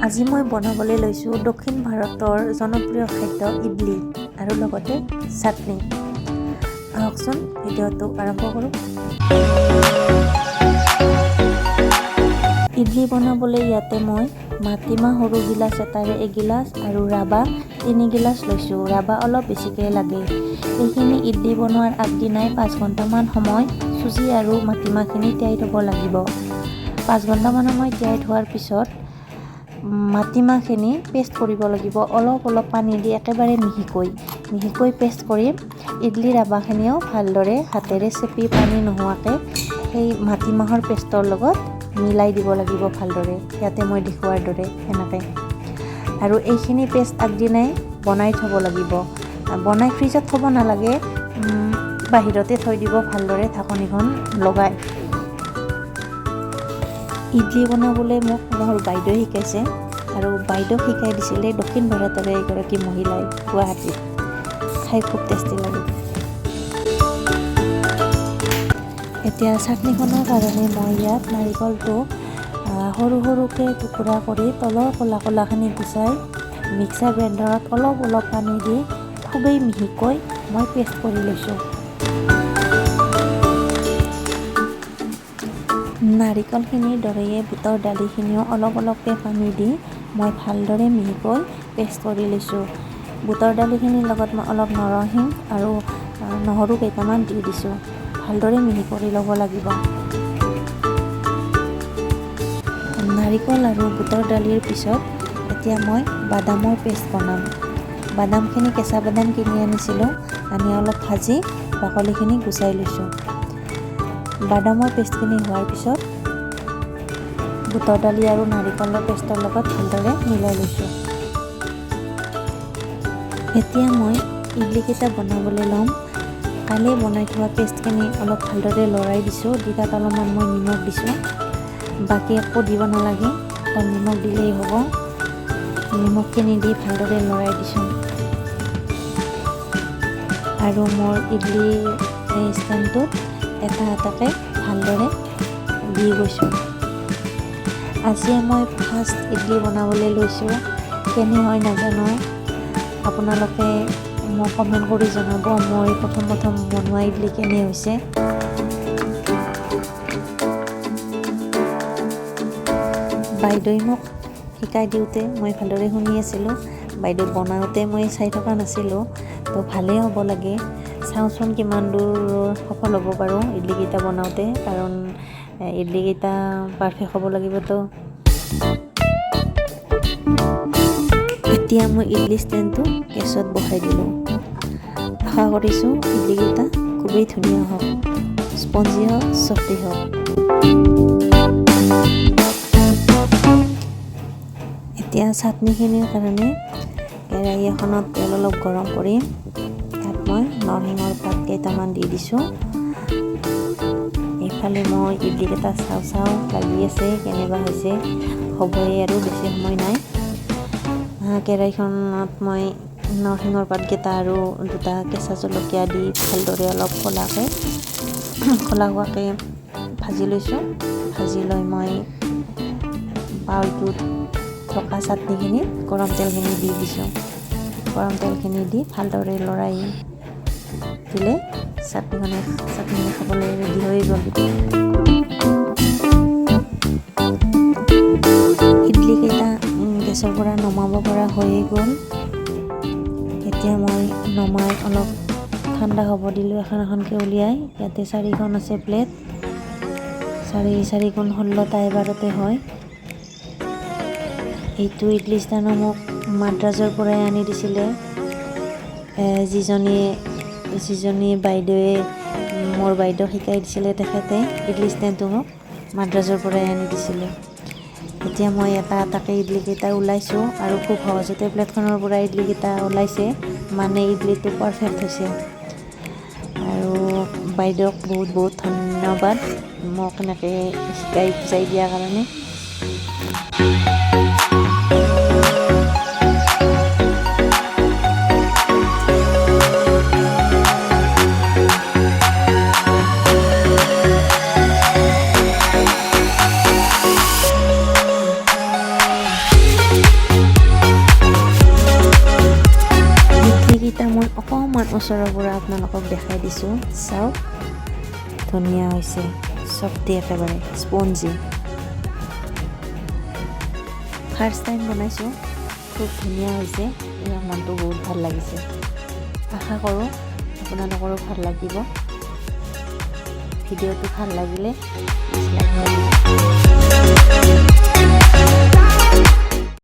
আজি মই বনাবলৈ লৈছোঁ দক্ষিণ ভাৰতৰ জনপ্ৰিয় খাদ্য ইডলি আৰু লগতে চাটনি। আহকচোন ভিডিঅ'টো আৰম্ভ কৰোঁ। ইডলি বনাবলৈ ইয়াতে মই মাটিমাহ সৰু গিলাচ এটাৰে এগিলাচ আৰু ৰাবা 3 গিলাচ লৈছোঁ। ৰাবা অলপ বেছিকৈ লাগে। এইখিনি ইডলি বনোৱাৰ আগদিনাই 5 ঘণ্টামান সময় চুজি আৰু মাটিমাহখিনি তিয়াই থ'ব লাগিব। 5 ঘণ্টামান সময় তিয়াই থোৱাৰ পিছত মাটিমাহখিনি পেষ্ট কৰিব লাগিব। অলপ পানী দি একেবাৰে মিহিকৈ পেষ্ট কৰি ইডলি ৰাবাখিনিও ভালদৰে হাতেৰে চেপি পানী নোহোৱাকৈ সেই মাটিমাহৰ পেষ্টৰ লগত মিলাই দিব লাগিব ভালদৰে, ইয়াতে মই দেখুওৱাৰ দৰে এনেকৈ। আৰু এইখিনি পেষ্ট আগদিনাই বনাই থ'ব লাগিব। বনাই ফ্ৰিজত থ'ব নালাগে, বাহিৰতে থৈ দিব ভালদৰে ঢাকনিখন লগাই। ইডলি বনাবলৈ মোক মোৰ বাইদেৱে শিকাইছে আৰু বাইদেউক শিকাই দিছিলে দক্ষিণ ভাৰতৰে এগৰাকী মহিলাই গুৱাহাটীত। খাই খুব টেষ্টি লাগে। এতিয়া চাটনিখনৰ কাৰণে মই ইয়াত নাৰিকলটো সৰুকৈ টুকুৰা কৰি তলৰ কলাখিনি গুচাই মিক্সাৰ গ্ৰাইণ্ডাৰত অলপ পানী দি খুবেই মিহিকৈ মই পেষ্ট কৰি লৈছোঁ। নাৰিকলখিনিৰ দৰেয়ে বুটৰ দালিখিনিও অলপকৈ পানী দি মই ভালদৰে মিহিকৈ পেষ্ট কৰি লৈছোঁ। বুটৰ দালিখিনিৰ লগত মই অলপ নৰসিংহ আৰু নহৰু কেইটামান দি দিছোঁ। ভালদৰে মিহি কৰি ল'ব লাগিব। নাৰিকল আৰু বুটৰ দালিৰ পিছত এতিয়া মই বাদামৰ পেষ্ট বনাম। বাদামখিনি কেঁচা বাদাম কিনি আনিছিলোঁ, আনি অলপ ভাজি বাকলিখিনি গুচাই লৈছোঁ। বাদামৰ পেষ্টখিনি হোৱাৰ পিছত বুটৰ দালি আৰু নাৰিকলৰ পেষ্টৰ লগত ভালদৰে মিলাই লৈছোঁ। এতিয়া মই ইডলিকেইটা বনাবলৈ ল'ম। কালি বনাই থোৱা পেষ্টখিনি অলপ ভালদৰে লৰাই দিছোঁ। দি তাত অলপমান মই নিমখ দিছোঁ। বাকী একো দিব নালাগে, তাত নিমখ দিলেই হ'ব। নিমখখিনি দি ভালদৰে লৰাই দিছোঁ। আৰু মোৰ ইডলি ষ্টেণ্ডটোত এটাকৈ ভালদৰে দি গৈছোঁ। আজি মই ফাৰ্ষ্ট ইডলি বনাবলৈ লৈছোঁ। কেনে হয় নাজানো, আপোনালোকে মোক কমেণ্ট কৰি জনাব মই প্ৰথম বনোৱা ইডলি কেনে হৈছে। বাইদেৱে মোক শিকাই দিওঁতে মই ভালদৰে শুনি আছিলোঁ। বাইদেউ বনাওঁতে মই চাই থকা নাছিলোঁ, তো ভালেই হ'ব লাগে। চাওঁচোন কিমান দূৰ সফল হ'ব পাৰোঁ ইডলিকেইটা বনাওঁতে, কাৰণ ইডলিকেইটা পাৰফেক্ট হ'ব লাগিবতো। এতিয়া মই ইডলি ষ্টেণ্ডটো গেছত বহাই দিলোঁ। আশা কৰিছোঁ ইডলিকেইটা খুবেই ধুনীয়া হওক, স্পঞ্জি হওক, চফ্টি হওক। এতিয়া চাটনিখিনিৰ কাৰণে কেৰাহী এখনত তেল অলপ গৰম কৰি তাত মই নৰসিংহৰ পাত কেইটামান দি দিছোঁ। এইফালে মই ইডলিকেইটা চাওঁ লাগি আছে, কেনেকুৱা হৈছে। হ'বই আৰু বেছি সময় নাই। কেৰাহীখনত মই নৰসিংহৰ পাতকেইটা আৰু 2টা কেঁচা জলকীয়া দি ভালদৰে অলপ ক'লা হোৱাকৈ ভাজি লৈছোঁ। ভাজি লৈ মই বাউলটোত থকা চাটনিখিনি গৰম তেলখিনি দি দিছোঁ। গৰম তেলখিনি দি ভালদৰে লৰাই দিলে চাটনিখিনি খাবলৈ ৰেডি হৈ গ'ল। ইডলিকেইটা গেছৰ পৰা নমাব পৰা হৈয়ে গ'ল। এতিয়া মই নমাই অলপ ঠাণ্ডা হ'ব দিলোঁ। এখনকৈ উলিয়াই ইয়াতে 4খন আছে প্লেট। 4 গুণ 16টা এবাৰতে হয়। এইটো ইডলি ষ্টেণ্ডো মোক মাদ্ৰাজৰ পৰাই আনি দিছিলে। যিজনী বাইদেৱে মোৰ বাইদেউক শিকাই দিছিলে, তেখেতে ইডলি ষ্টেণ্ডটো মোক মাদ্ৰাজৰ পৰাই আনি দিছিলে। এতিয়া মই এটাকৈ ইডলিকেইটা ওলাইছোঁ আৰু খুব সহজতে প্লেটখনৰ পৰা ইডলিকেইটা ওলাইছে, মানে ইডলিটো পাৰফেক্ট হৈছে। আৰু বাইদেউক বহুত ধন্যবাদ মোক এনেকৈ শিকাই বুজাই দিয়াৰ কাৰণে। অকণমান ওচৰৰ পৰা আপোনালোকক দেখাই দিছোঁ, চাওক ধুনীয়া হৈছে, চফ্টি একেবাৰে স্পঞ্জি। ফাৰ্ষ্ট টাইম বনাইছোঁ, খুব ধুনীয়া হৈছে, ইয়াৰ মনটো বহুত ভাল লাগিছে। আশা কৰোঁ আপোনালোকৰো ভাল লাগিব। ভিডিঅ'টো ভাল লাগিলে